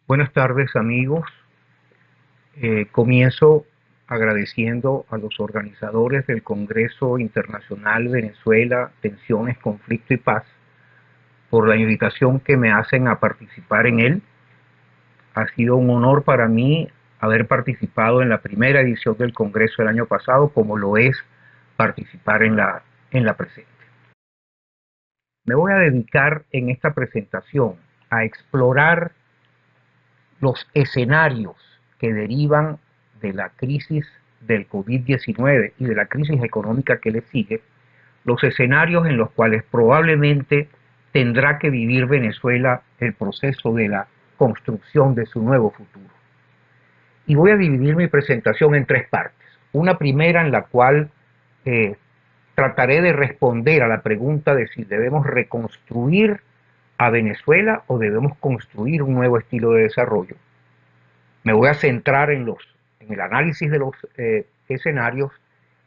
Buenas tardes, amigos. Comienzo agradeciendo a los organizadores del Congreso Internacional Venezuela, Tensiones, Conflicto y Paz por la invitación que me hacen a participar en él. Ha sido un honor para mí haber participado en la primera edición del Congreso el año pasado, como lo es participar en la presente. Me voy a dedicar en esta presentación a explorar los escenarios que derivan de la crisis del COVID-19 y de la crisis económica que le sigue, los escenarios en los cuales probablemente tendrá que vivir Venezuela el proceso de la construcción de su nuevo futuro. Y voy a dividir mi presentación en tres partes. Una primera en la cual trataré de responder a la pregunta de si debemos reconstruir a Venezuela o debemos construir un nuevo estilo de desarrollo. Me voy a centrar en el análisis de los escenarios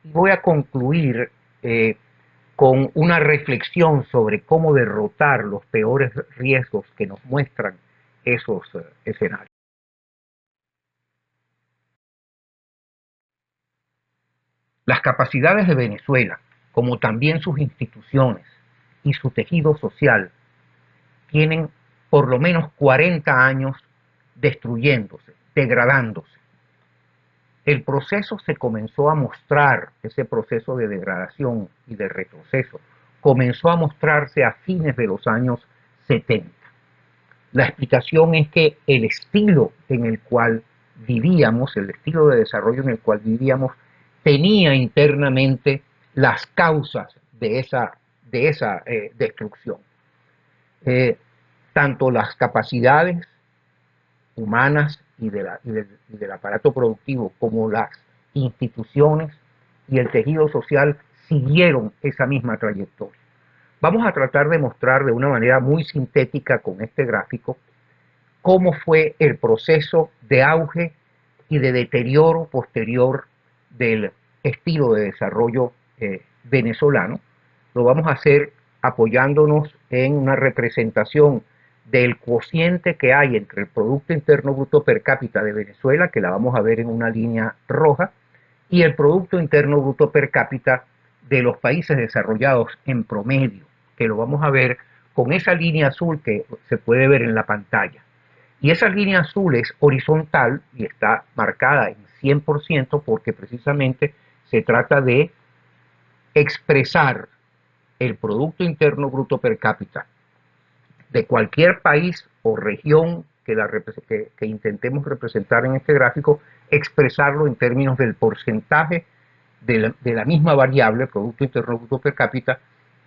y voy a concluir con una reflexión sobre cómo derrotar los peores riesgos que nos muestran esos escenarios. Las capacidades de Venezuela, como también sus instituciones y su tejido social, tienen por lo menos 40 años destruyéndose, degradándose. El proceso se comenzó a mostrar, ese proceso de degradación y de retroceso, comenzó a mostrarse a fines de los años 70. La explicación es que el estilo en el cual vivíamos, el estilo de desarrollo en el cual vivíamos, tenía internamente las causas de esa destrucción. Tanto las capacidades humanas y del aparato productivo como las instituciones y el tejido social siguieron esa misma trayectoria. Vamos a tratar de mostrar de una manera muy sintética con este gráfico cómo fue el proceso de auge y de deterioro posterior del estilo de desarrollo venezolano. Lo vamos a hacer apoyándonos en una representación del cociente que hay entre el Producto Interno Bruto per cápita de Venezuela, que la vamos a ver en una línea roja, y el Producto Interno Bruto per cápita de los países desarrollados en promedio, que lo vamos a ver con esa línea azul que se puede ver en la pantalla. Y esa línea azul es horizontal y está marcada en 100% porque precisamente se trata de expresar el Producto Interno Bruto per cápita de cualquier país o región que intentemos representar en este gráfico, expresarlo en términos del porcentaje de la misma variable, Producto Interno Bruto per cápita,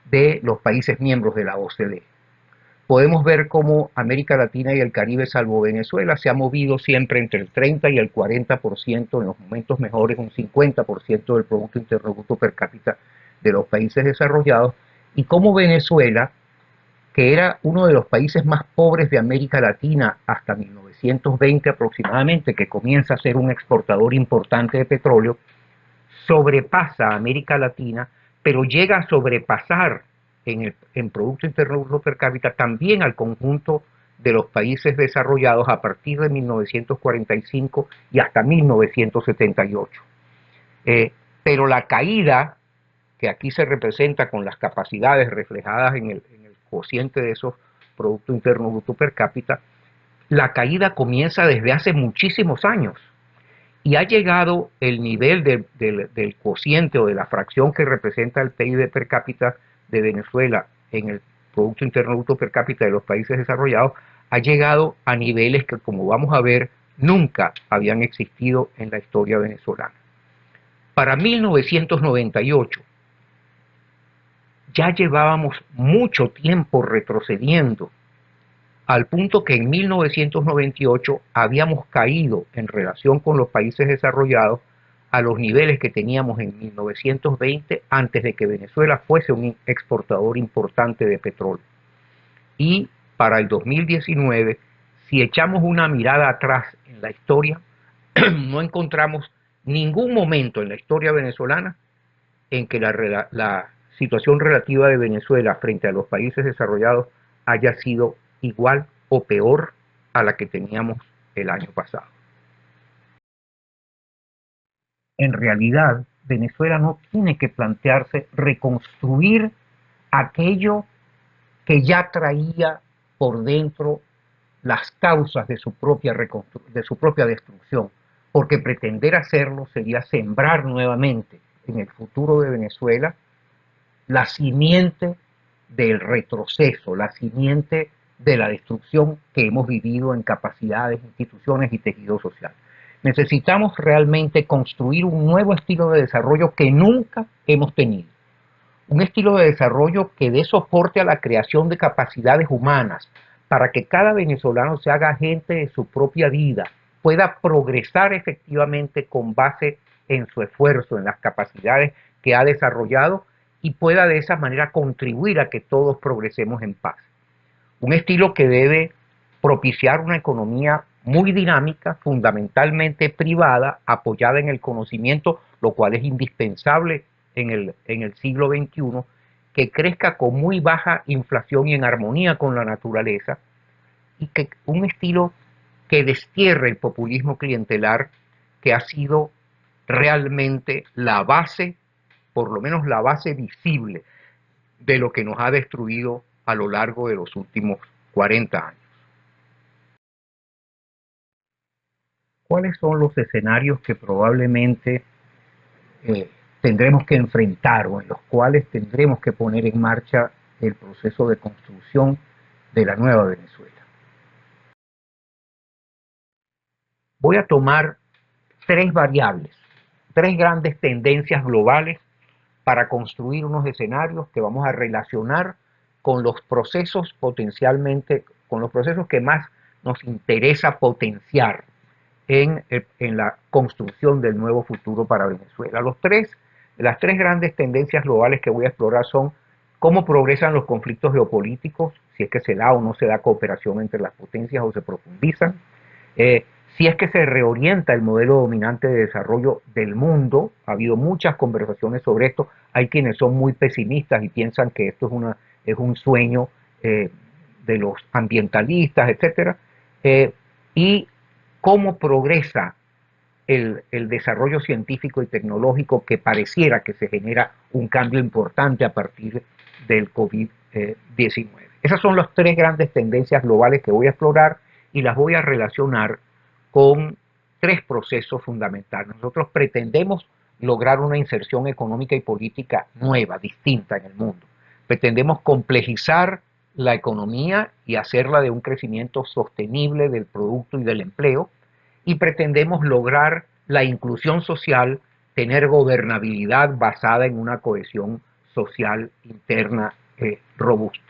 de los países miembros de la OCDE. Podemos ver cómo América Latina y el Caribe, salvo Venezuela, se ha movido siempre entre el 30 y el 40%, en los momentos mejores un 50% del Producto Interno Bruto per cápita de los países desarrollados, y cómo Venezuela, que era uno de los países más pobres de América Latina hasta 1920 aproximadamente, que comienza a ser un exportador importante de petróleo, sobrepasa a América Latina, pero llega a sobrepasar en Producto Interno Bruto per cápita también al conjunto de los países desarrollados a partir de 1945 y hasta 1978. Pero la caída, que aquí se representa con las capacidades reflejadas en el cociente de esos Producto Interno Bruto per cápita, la caída comienza desde hace muchísimos años y ha llegado el nivel del cociente o de la fracción que representa el PIB per cápita de Venezuela en el Producto Interno Bruto per cápita de los países desarrollados, ha llegado a niveles que, como vamos a ver, nunca habían existido en la historia venezolana. Para 1998 ya llevábamos mucho tiempo retrocediendo, al punto que en 1998 habíamos caído en relación con los países desarrollados a los niveles que teníamos en 1920 antes de que Venezuela fuese un exportador importante de petróleo. Y para el 2019, si echamos una mirada atrás en la historia, no encontramos ningún momento en la historia venezolana en que la situación relativa de Venezuela frente a los países desarrollados haya sido igual o peor a la que teníamos el año pasado. En realidad, Venezuela no tiene que plantearse reconstruir aquello que ya traía por dentro las causas de su propia destrucción, porque pretender hacerlo sería sembrar nuevamente en el futuro de Venezuela la simiente del retroceso, la simiente de la destrucción que hemos vivido en capacidades, instituciones y tejido social. Necesitamos realmente construir un nuevo estilo de desarrollo que nunca hemos tenido. Un estilo de desarrollo que dé soporte a la creación de capacidades humanas para que cada venezolano se haga agente de su propia vida, pueda progresar efectivamente con base en su esfuerzo, en las capacidades que ha desarrollado y pueda de esa manera contribuir a que todos progresemos en paz. Un estilo que debe propiciar una economía muy dinámica, fundamentalmente privada, apoyada en el conocimiento, lo cual es indispensable en el siglo XXI, que crezca con muy baja inflación y en armonía con la naturaleza, y que un estilo que destierre el populismo clientelar que ha sido realmente la base, por lo menos la base visible de lo que nos ha destruido a lo largo de los últimos 40 años. ¿Cuáles son los escenarios que probablemente tendremos que enfrentar o en los cuales tendremos que poner en marcha el proceso de construcción de la nueva Venezuela? Voy a tomar tres variables, tres grandes tendencias globales para construir unos escenarios que vamos a relacionar con los procesos potencialmente, con los procesos que más nos interesa potenciar en la construcción del nuevo futuro para Venezuela. Las tres grandes tendencias globales que voy a explorar son cómo progresan los conflictos geopolíticos, si es que se da o no se da cooperación entre las potencias o se profundizan, si es que se reorienta el modelo dominante de desarrollo del mundo. Ha habido muchas conversaciones sobre esto. Hay quienes son muy pesimistas y piensan que esto es un sueño de los ambientalistas, etcétera. Y cómo progresa el desarrollo científico y tecnológico, que pareciera que se genera un cambio importante a partir del COVID-19. Esas son las tres grandes tendencias globales que voy a explorar y las voy a relacionar con tres procesos fundamentales. Nosotros pretendemos lograr una inserción económica y política nueva, distinta en el mundo. Pretendemos complejizar la economía y hacerla de un crecimiento sostenible del producto y del empleo, y pretendemos lograr la inclusión social, tener gobernabilidad basada en una cohesión social interna robusta.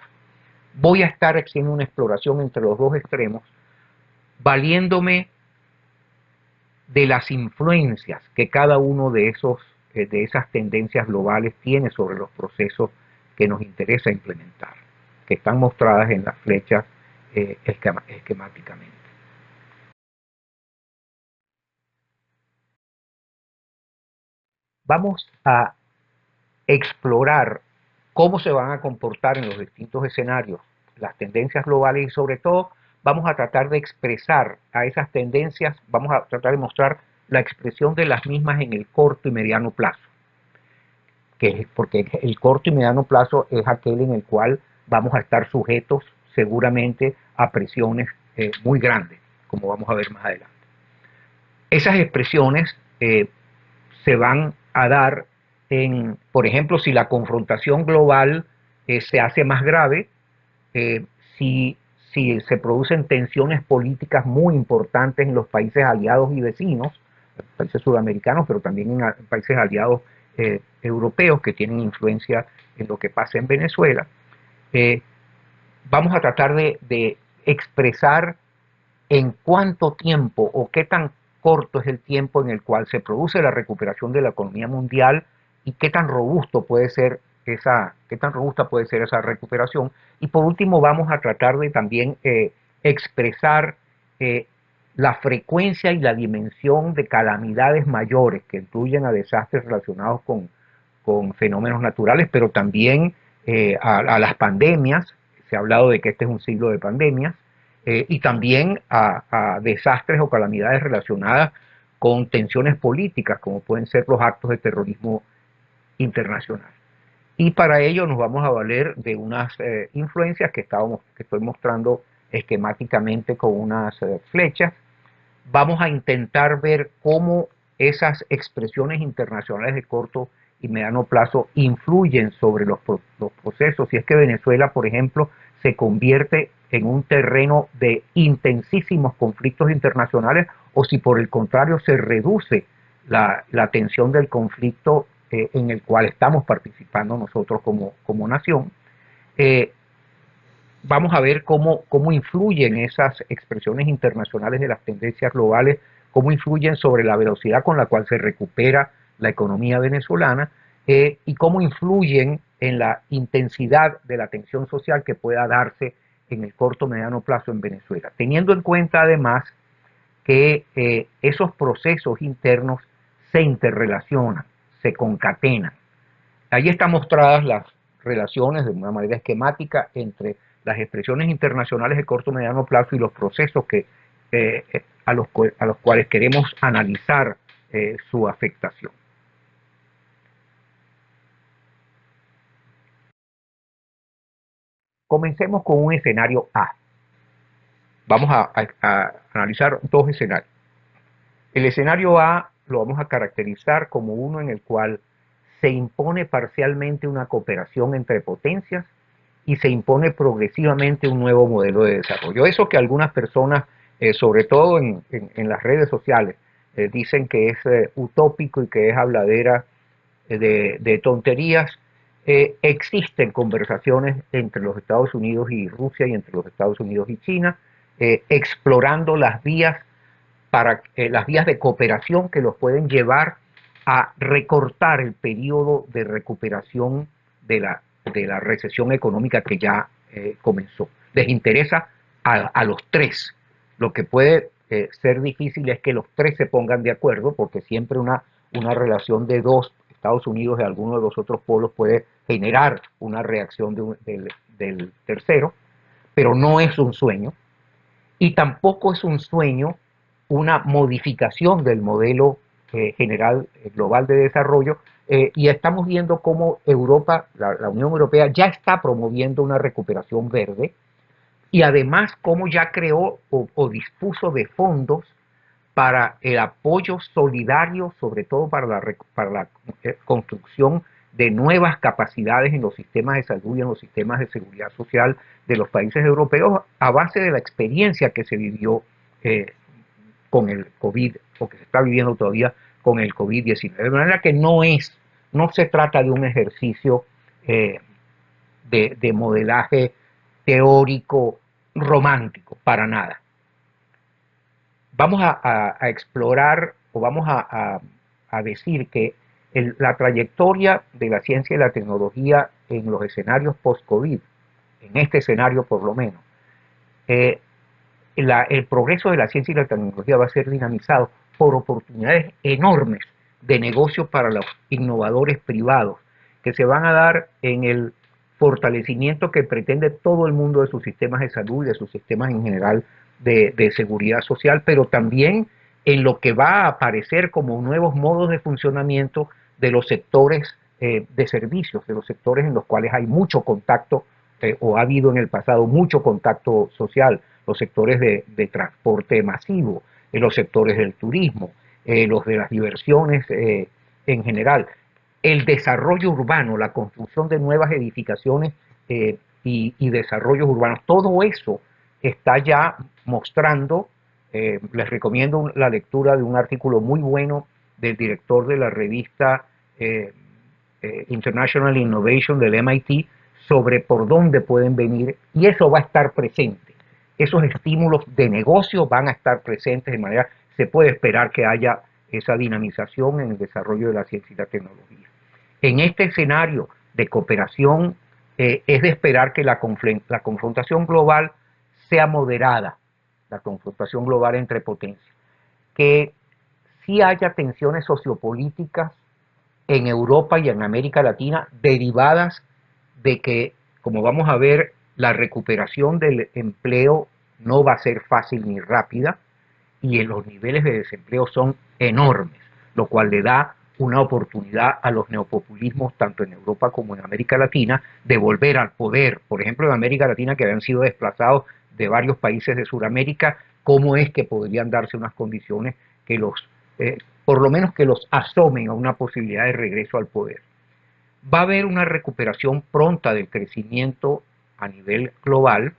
Voy a estar haciendo una exploración entre los dos extremos, valiéndome de las influencias que cada uno de esas tendencias globales tiene sobre los procesos que nos interesa implementar, que están mostradas en las flechas esquemáticamente. Vamos a explorar cómo se van a comportar en los distintos escenarios las tendencias globales y sobre todo vamos a tratar de expresar a esas tendencias, vamos a tratar de mostrar la expresión de las mismas en el corto y mediano plazo. Porque el corto y mediano plazo es aquel en el cual vamos a estar sujetos seguramente a presiones muy grandes, como vamos a ver más adelante. Esas expresiones se van a dar por ejemplo, si la confrontación global se hace más grave, si se producen tensiones políticas muy importantes en los países aliados y vecinos, países sudamericanos, pero también en países aliados europeos que tienen influencia en lo que pasa en Venezuela, vamos a tratar de expresar en cuánto tiempo o qué tan corto es el tiempo en el cual se produce la recuperación de la economía mundial y qué tan robusta puede ser esa recuperación. Y por último vamos a tratar de también expresar la frecuencia y la dimensión de calamidades mayores que incluyen a desastres relacionados con fenómenos naturales, pero también a las pandemias. Se ha hablado de que este es un siglo de pandemias, y también a desastres o calamidades relacionadas con tensiones políticas, como pueden ser los actos de terrorismo internacional. Y para ello nos vamos a valer de unas influencias que estoy mostrando esquemáticamente con unas flechas. Vamos a intentar ver cómo esas expresiones internacionales de corto y mediano plazo influyen sobre los procesos. Si es que Venezuela, por ejemplo, se convierte en un terreno de intensísimos conflictos internacionales, o si por el contrario se reduce la tensión del conflicto en el cual estamos participando nosotros como nación. Eh, Vamos a ver cómo influyen esas expresiones internacionales de las tendencias globales, cómo influyen sobre la velocidad con la cual se recupera la economía venezolana, y cómo influyen en la intensidad de la tensión social que pueda darse en el corto o mediano plazo en Venezuela, teniendo en cuenta además que esos procesos internos se interrelacionan, se concatenan. Ahí están mostradas las relaciones de una manera esquemática entre las expresiones internacionales de corto y mediano plazo y los procesos a los cuales queremos analizar su afectación. Comencemos con un escenario A. Vamos a analizar dos escenarios. El escenario A lo vamos a caracterizar como uno en el cual se impone parcialmente una cooperación entre potencias y se impone progresivamente un nuevo modelo de desarrollo. Eso que algunas personas, sobre todo en las redes sociales, dicen que es utópico y que es habladera de tonterías. Existen conversaciones entre los Estados Unidos y Rusia y entre los Estados Unidos y China, explorando las vías de cooperación que los pueden llevar a recortar el periodo de recuperación de la recesión económica que ya comenzó. Les interesa a los tres. Lo que puede ser difícil es que los tres se pongan de acuerdo, porque siempre una relación de dos, Estados Unidos y alguno de los otros polos, puede generar una reacción del tercero, pero no es un sueño. Y tampoco es un sueño una modificación del modelo general global de desarrollo, y estamos viendo cómo Europa, la Unión Europea, ya está promoviendo una recuperación verde, y además cómo ya creó o dispuso de fondos para el apoyo solidario, sobre todo para la construcción de nuevas capacidades en los sistemas de salud y en los sistemas de seguridad social de los países europeos, a base de la experiencia que se vivió con el COVID, o que se está viviendo todavía con el COVID-19. De manera que no se trata de un ejercicio de modelaje teórico romántico, para nada. Vamos a explorar, o vamos a decir que la trayectoria de la ciencia y la tecnología en los escenarios post-COVID, en este escenario por lo menos, el progreso de la ciencia y la tecnología va a ser dinamizado por oportunidades enormes de negocio para los innovadores privados, que se van a dar en el fortalecimiento que pretende todo el mundo de sus sistemas de salud y de sus sistemas en general de seguridad social, pero también en lo que va a aparecer como nuevos modos de funcionamiento de los sectores de servicios, de los sectores en los cuales hay mucho contacto, o ha habido en el pasado mucho contacto social, los sectores de transporte masivo, los sectores del turismo, los de las diversiones en general, el desarrollo urbano, la construcción de nuevas edificaciones y desarrollos urbanos. Todo eso está ya mostrando. Les recomiendo la lectura de un artículo muy bueno del director de la revista International Innovation del MIT sobre por dónde pueden venir, y eso va a estar presente. Esos estímulos de negocio van a estar presentes, de manera se puede esperar que haya esa dinamización en el desarrollo de la ciencia y la tecnología. En este escenario de cooperación, es de esperar que la confrontación global sea moderada, la confrontación global entre potencias, que sí haya tensiones sociopolíticas en Europa y en América Latina derivadas de que, como vamos a ver, la recuperación del empleo no va a ser fácil ni rápida y los niveles de desempleo son enormes, lo cual le da una oportunidad a los neopopulismos, tanto en Europa como en América Latina, de volver al poder. Por ejemplo, en América Latina, que habían sido desplazados de varios países de Sudamérica, ¿cómo es que podrían darse unas condiciones que por lo menos que los asomen a una posibilidad de regreso al poder? Va a haber una recuperación pronta del crecimiento a nivel global,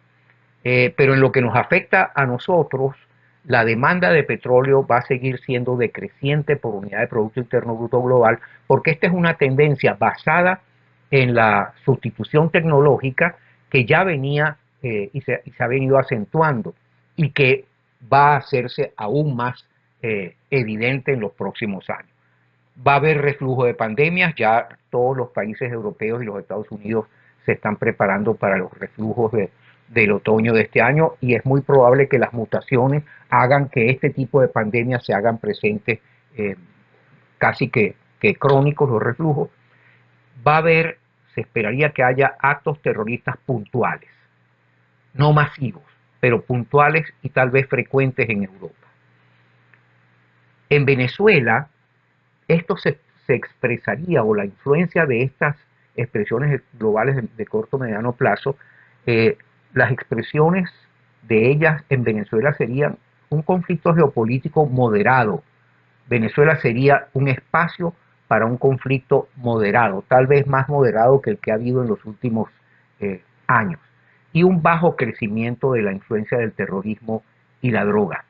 pero en lo que nos afecta a nosotros, la demanda de petróleo va a seguir siendo decreciente por unidad de Producto Interno Bruto Global, porque esta es una tendencia basada en la sustitución tecnológica que ya venía y se ha venido acentuando y que va a hacerse aún más evidente en los próximos años. Va a haber reflujo de pandemias, ya todos los países europeos y los Estados Unidos se están preparando para los reflujos del otoño de este año y es muy probable que las mutaciones hagan que este tipo de pandemias se hagan presentes casi que crónicos, los reflujos. Va a haber, se esperaría que haya actos terroristas puntuales, no masivos, pero puntuales y tal vez frecuentes en Europa. En Venezuela, esto se expresaría, o la influencia de estas expresiones globales de corto o mediano plazo, las expresiones de ellas en Venezuela serían un conflicto geopolítico moderado. Venezuela sería un espacio para un conflicto moderado, tal vez más moderado que el que ha habido en los últimos años, y un bajo crecimiento de la influencia del terrorismo y la droga,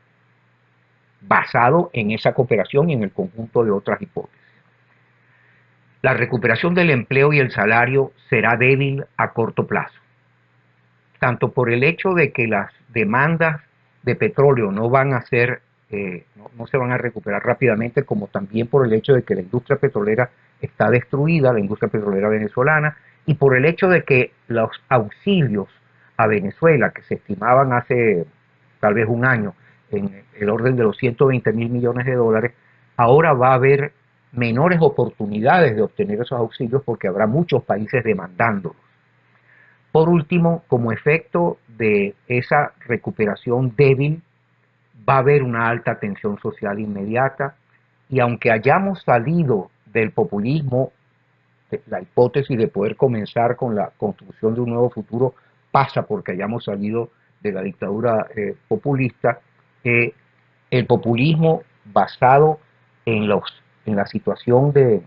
basado en esa cooperación y en el conjunto de otras hipótesis. La recuperación del empleo y el salario será débil a corto plazo, tanto por el hecho de que las demandas de petróleo no van a ser, no se van a recuperar rápidamente, como también por el hecho de que la industria petrolera está destruida, la industria petrolera venezolana, y por el hecho de que los auxilios a Venezuela, que se estimaban hace tal vez un año en el orden de los 120.000 millones de dólares, ahora va a haber menores oportunidades de obtener esos auxilios porque habrá muchos países demandándolos. Por último, como efecto de esa recuperación débil, va a haber una alta tensión social inmediata y aunque hayamos salido del populismo, la hipótesis de poder comenzar con la construcción de un nuevo futuro pasa porque hayamos salido de la dictadura populista, el populismo basado en, en la situación de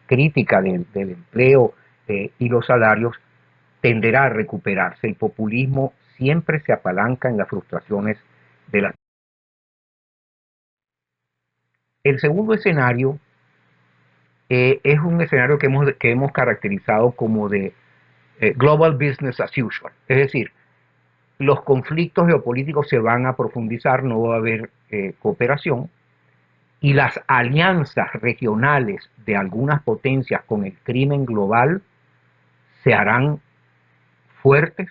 crítica del empleo y los salarios tenderá a recuperarse. El populismo siempre se apalanca en las frustraciones de la... El segundo escenario es un escenario que hemos caracterizado como de global business as usual, es decir, los conflictos geopolíticos se van a profundizar, no va a haber cooperación, y las alianzas regionales de algunas potencias con el crimen global se harán fuertes.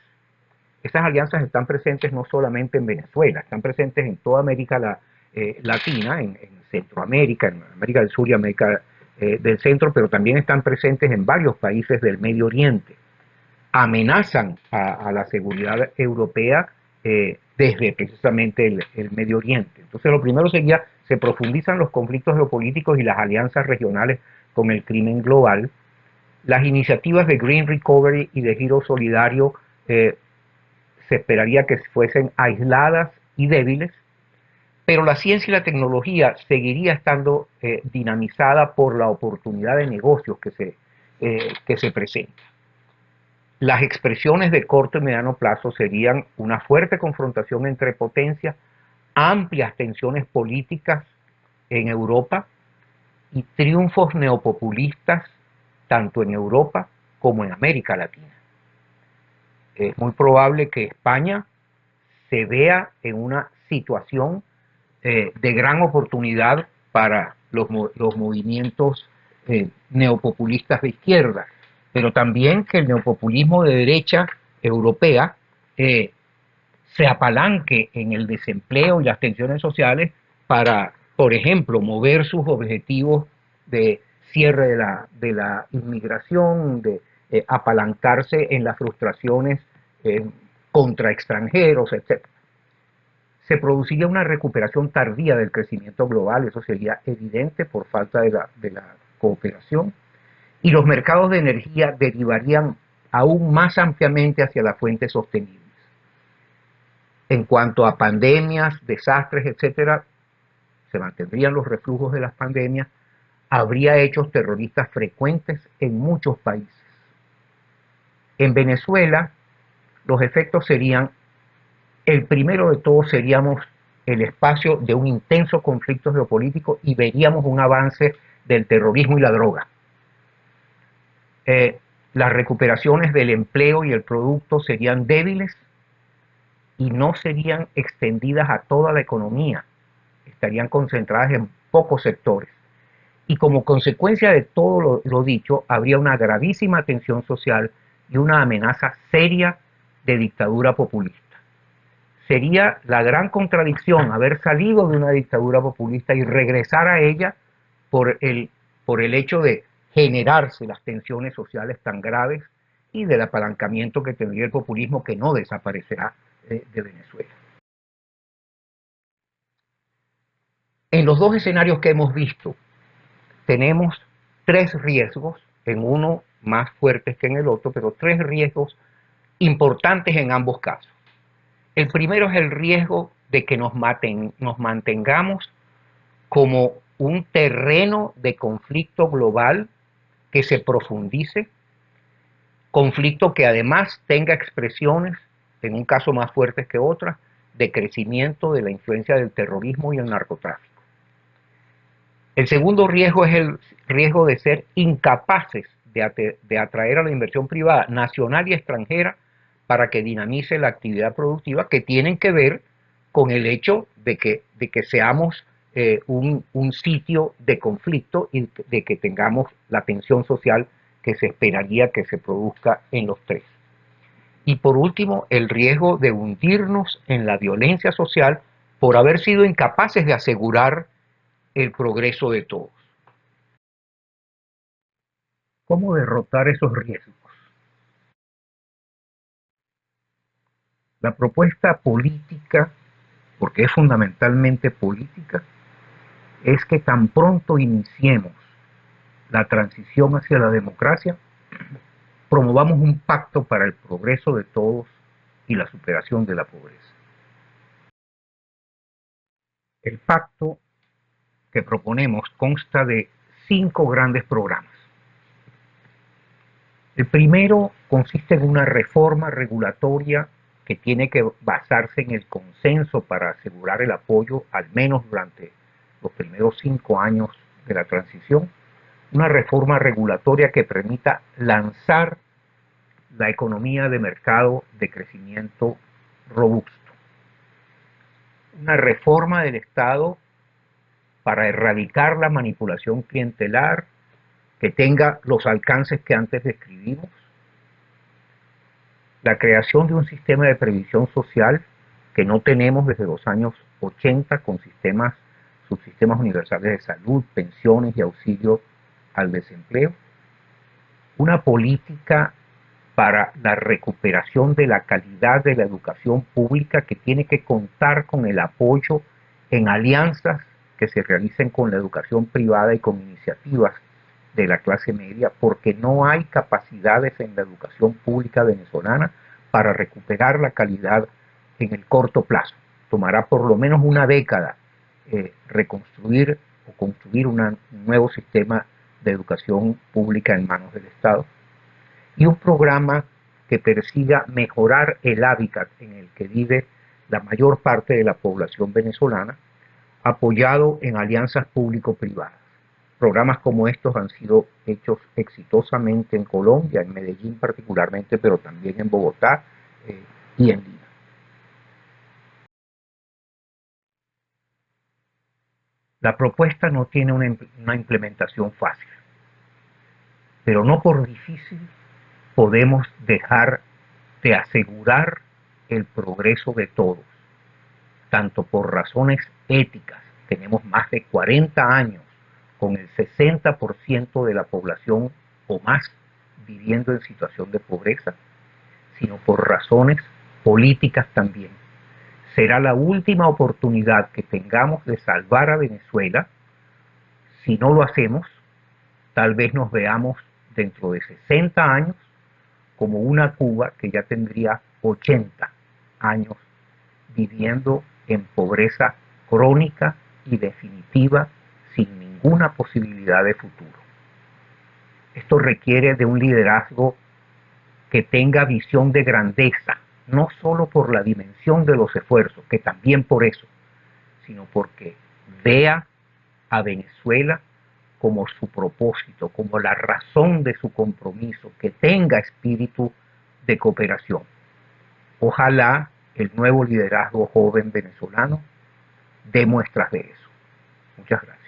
Esas alianzas están presentes no solamente en Venezuela, están presentes en toda América Latina, en Centroamérica, en América del Sur y América del Centro, pero también están presentes en varios países del Medio Oriente. Amenazan a la seguridad europea desde precisamente el Medio Oriente. Entonces, lo primero sería, se profundizan los conflictos geopolíticos y las alianzas regionales con el crimen global. Las iniciativas de Green Recovery y de Giro Solidario se esperaría que fuesen aisladas y débiles, pero la ciencia y la tecnología seguiría estando dinamizada por la oportunidad de negocios que se presenta. Las expresiones de corto y mediano plazo serían una fuerte confrontación entre potencias, amplias tensiones políticas en Europa y triunfos neopopulistas tanto en Europa como en América Latina. Es muy probable que España se vea en una situación de gran oportunidad para los movimientos neopopulistas de izquierda, pero también que el neopopulismo de derecha europea se apalanque en el desempleo y las tensiones sociales para, por ejemplo, mover sus objetivos de cierre de la inmigración, de apalancarse en las frustraciones contra extranjeros, etc. se produciría una recuperación tardía del crecimiento global, eso sería evidente por falta de la cooperación, y los mercados de energía derivarían aún más ampliamente hacia las fuentes sostenibles. En cuanto a pandemias, desastres, etcétera, se mantendrían los reflujos de las pandemias, habría hechos terroristas frecuentes en muchos países. En Venezuela, los efectos serían, el primero de todos seríamos el espacio de un intenso conflicto geopolítico y veríamos un avance del terrorismo y la droga. Las recuperaciones del empleo y el producto serían débiles y no serían extendidas a toda la economía, estarían concentradas en pocos sectores. Y como consecuencia de todo lo dicho, habría una gravísima tensión social y una amenaza seria de dictadura populista. Sería la gran contradicción haber salido de una dictadura populista y regresar a ella por el hecho de generarse las tensiones sociales tan graves y del apalancamiento que tendría el populismo, que no desaparecerá de Venezuela. En los dos escenarios que hemos visto, tenemos tres riesgos, en uno más fuertes que en el otro, pero tres riesgos importantes en ambos casos. El primero es el riesgo de que nos mantengamos como un terreno de conflicto global que se profundice, conflicto que además tenga expresiones, en un caso más fuertes que otras, de crecimiento de la influencia del terrorismo y el narcotráfico. El segundo riesgo es el riesgo de ser incapaces de atraer a la inversión privada nacional y extranjera para que dinamice la actividad productiva, que tienen que ver con el hecho de que seamos un sitio de conflicto y de que tengamos la tensión social que se esperaría que se produzca en los tres. Y por último, el riesgo de hundirnos en la violencia social por haber sido incapaces de asegurar el progreso de todos. ¿Cómo derrotar esos riesgos? La propuesta política, porque es fundamentalmente política, es que tan pronto iniciemos la transición hacia la democracia, promovamos un pacto para el progreso de todos y la superación de la pobreza. El pacto que proponemos consta de 5 grandes programas. El primero consiste en una reforma regulatoria que tiene que basarse en el consenso para asegurar el apoyo, al menos durante los primeros 5 años de la transición, una reforma regulatoria que permita lanzar la economía de mercado de crecimiento robusto. Una reforma del Estado para erradicar la manipulación clientelar, que tenga los alcances que antes describimos. La creación de un sistema de previsión social que no tenemos desde los años 80 con subsistemas universales de salud, pensiones y auxilio al desempleo. Una política para la recuperación de la calidad de la educación pública que tiene que contar con el apoyo en alianzas que se realicen con la educación privada y con iniciativas de la clase media, porque no hay capacidades en la educación pública venezolana para recuperar la calidad en el corto plazo. Tomará por lo menos una década reconstruir o construir un nuevo sistema de educación pública en manos del Estado. Y un programa que persiga mejorar el hábitat en el que vive la mayor parte de la población venezolana, apoyado en alianzas público-privadas. Programas como estos han sido hechos exitosamente en Colombia, en Medellín particularmente, pero también en Bogotá y en Lima. La propuesta no tiene una implementación fácil, pero no por difícil podemos dejar de asegurar el progreso de todos, tanto por razones éticas. Tenemos más de 40 años con el 60% de la población o más viviendo en situación de pobreza, sino por razones políticas también. Será la última oportunidad que tengamos de salvar a Venezuela. Si no lo hacemos, tal vez nos veamos dentro de 60 años como una Cuba que ya tendría 80 años viviendo en pobreza crónica y definitiva, sin ninguna posibilidad de futuro. Esto requiere de un liderazgo que tenga visión de grandeza, no solo por la dimensión de los esfuerzos, que también por eso, sino porque vea a Venezuela como su propósito, como la razón de su compromiso, que tenga espíritu de cooperación. Ojalá el nuevo liderazgo joven venezolano dé muestras de eso. Muchas gracias.